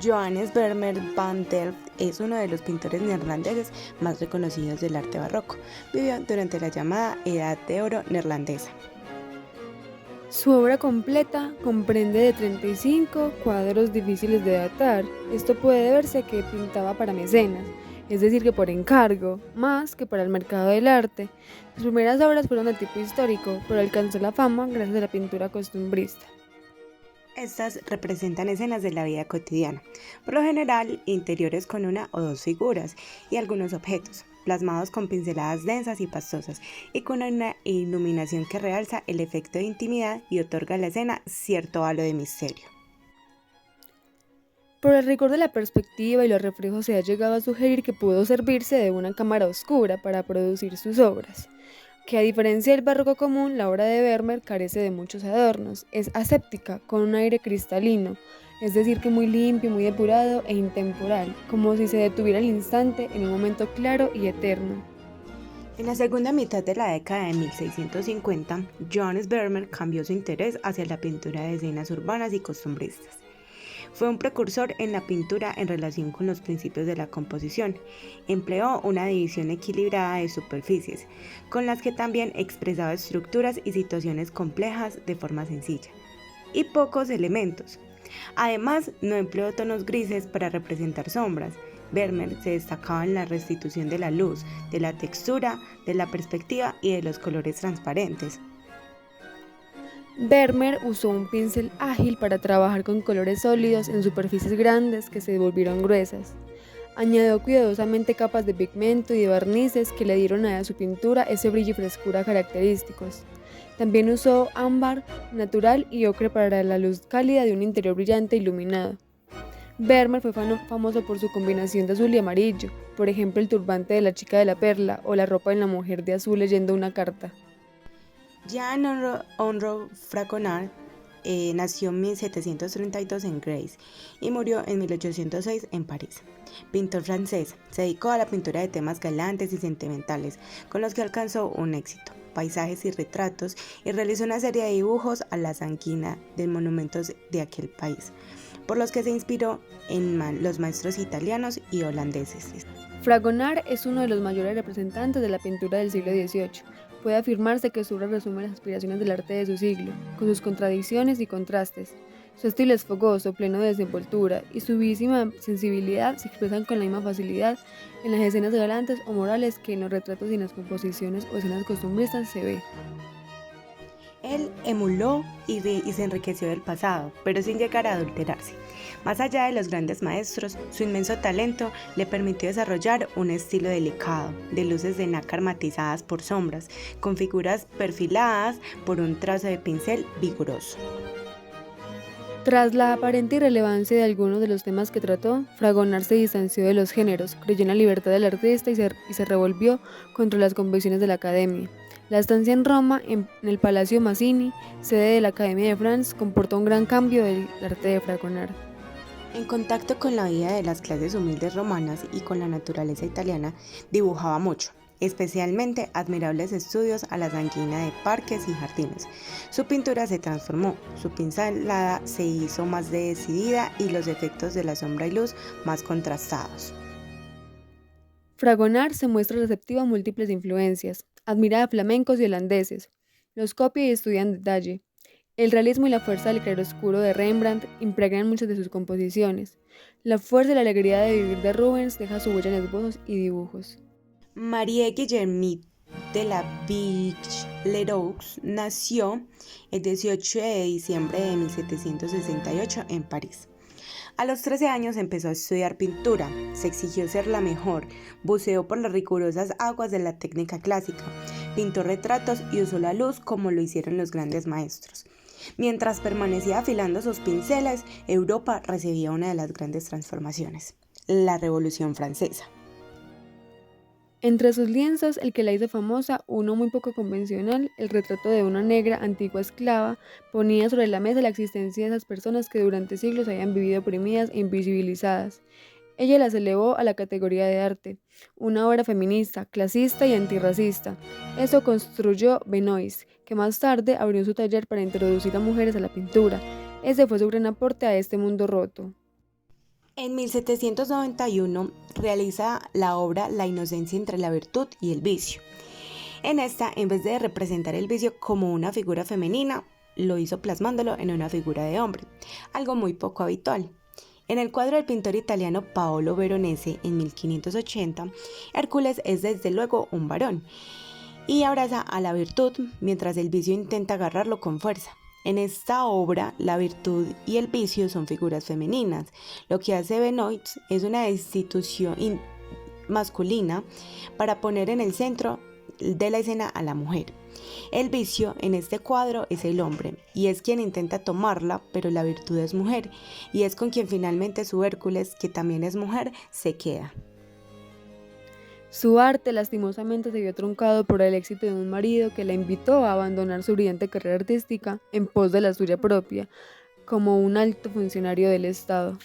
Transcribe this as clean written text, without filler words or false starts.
Johannes Vermeer van Delft es uno de los pintores neerlandeses más reconocidos del arte barroco. Vivió durante la llamada Edad de Oro neerlandesa. Su obra completa comprende de 35 cuadros difíciles de datar. Esto puede deberse a que pintaba para mecenas, es decir, que por encargo, más que para el mercado del arte. Sus primeras obras fueron de tipo histórico, pero alcanzó la fama gracias a la pintura costumbrista. Estas representan escenas de la vida cotidiana, por lo general interiores con una o dos figuras y algunos objetos, plasmados con pinceladas densas y pastosas y con una iluminación que realza el efecto de intimidad y otorga a la escena cierto halo de misterio. Por el rigor de la perspectiva y los reflejos se ha llegado a sugerir que pudo servirse de una cámara oscura para producir sus obras, que a diferencia del barroco común, la obra de Vermeer carece de muchos adornos, es aséptica, con un aire cristalino, es decir, que muy limpio, muy depurado e intemporal, como si se detuviera el instante en un momento claro y eterno. En la segunda mitad de la década de 1650, Johannes Vermeer cambió su interés hacia la pintura de escenas urbanas y costumbristas. Fue un precursor en la pintura en relación con los principios de la composición. Empleó una división equilibrada de superficies, con las que también expresaba estructuras y situaciones complejas de forma sencilla, y pocos elementos. Además, no empleó tonos grises para representar sombras. Vermeer se destacaba en la restitución de la luz, de la textura, de la perspectiva y de los colores transparentes. Vermeer usó un pincel ágil para trabajar con colores sólidos en superficies grandes que se volvieron gruesas. Añadió cuidadosamente capas de pigmento y de barnices que le dieron a su pintura ese brillo y frescura característicos. También usó ámbar natural y ocre para la luz cálida de un interior brillante e iluminado. Vermeer fue famoso por su combinación de azul y amarillo, por ejemplo el turbante de la chica de la perla o la ropa de la mujer de azul leyendo una carta. Jean-Henri Fragonard nació en 1732 en Grasse y murió en 1806 en París. Pintor francés, se dedicó a la pintura de temas galantes y sentimentales, con los que alcanzó un éxito, paisajes y retratos, y realizó una serie de dibujos a la sanguina de monumentos de aquel país, por los que se inspiró en los maestros italianos y holandeses. Fragonard es uno de los mayores representantes de la pintura del siglo XVIII. Puede afirmarse que su obra resume las aspiraciones del arte de su siglo, con sus contradicciones y contrastes. Su estilo es fogoso, pleno de desenvoltura, y su vivísima sensibilidad se expresan con la misma facilidad en las escenas galantes o morales que en los retratos y en las composiciones o escenas costumbristas se ve. Él emuló y se enriqueció del pasado, pero sin llegar a adulterarse. Más allá de los grandes maestros, su inmenso talento le permitió desarrollar un estilo delicado, de luces de nácar matizadas por sombras, con figuras perfiladas por un trazo de pincel vigoroso. Tras la aparente irrelevancia de algunos de los temas que trató, Fragonard se distanció de los géneros, creyó en la libertad del artista y se revolvió contra las convicciones de la Academia. La estancia en Roma, en el Palacio Mazzini, sede de la Academia de France, comportó un gran cambio del arte de Fragonard. En contacto con la vida de las clases humildes romanas y con la naturaleza italiana, dibujaba mucho, especialmente admirables estudios a la sanguina de parques y jardines. Su pintura se transformó, su pincelada se hizo más decidida y los efectos de la sombra y luz más contrastados. Fragonard se muestra receptivo a múltiples influencias, admira a flamencos y holandeses, los copia y estudia en detalle. El realismo y la fuerza del claroscuro de Rembrandt impregnan muchas de sus composiciones. La fuerza y la alegría de vivir de Rubens deja su huella en esbozos y dibujos. Marie Guillermine de la Vigue-Leroux nació el 18 de diciembre de 1768 en París. A los 13 años empezó a estudiar pintura, se exigió ser la mejor, buceó por las rigurosas aguas de la técnica clásica, pintó retratos y usó la luz como lo hicieron los grandes maestros. Mientras permanecía afilando sus pinceles, Europa recibía una de las grandes transformaciones, la Revolución Francesa. Entre sus lienzos, el que la hizo famosa, uno muy poco convencional, el retrato de una negra antigua esclava, ponía sobre la mesa la existencia de esas personas que durante siglos habían vivido oprimidas e invisibilizadas. Ella las elevó a la categoría de arte, una obra feminista, clasista y antirracista. Eso construyó Benoist, que más tarde abrió su taller para introducir a mujeres a la pintura. Ese fue su gran aporte a este mundo roto. En 1791 realiza la obra La inocencia entre la virtud y el vicio. En esta, en vez de representar el vicio como una figura femenina, lo hizo plasmándolo en una figura de hombre, algo muy poco habitual. En el cuadro del pintor italiano Paolo Veronese en 1580, Hércules es desde luego un varón y abraza a la virtud mientras el vicio intenta agarrarlo con fuerza. En esta obra, la virtud y el vicio son figuras femeninas. Lo que hace Benoist es una institución masculina para poner en el centro de la escena a la mujer. El vicio en este cuadro es el hombre y es quien intenta tomarla, pero la virtud es mujer y es con quien finalmente su Hércules, que también es mujer, se queda. Su arte lastimosamente se vio truncado por el éxito de un marido que la invitó a abandonar su brillante carrera artística en pos de la suya propia, como un alto funcionario del Estado.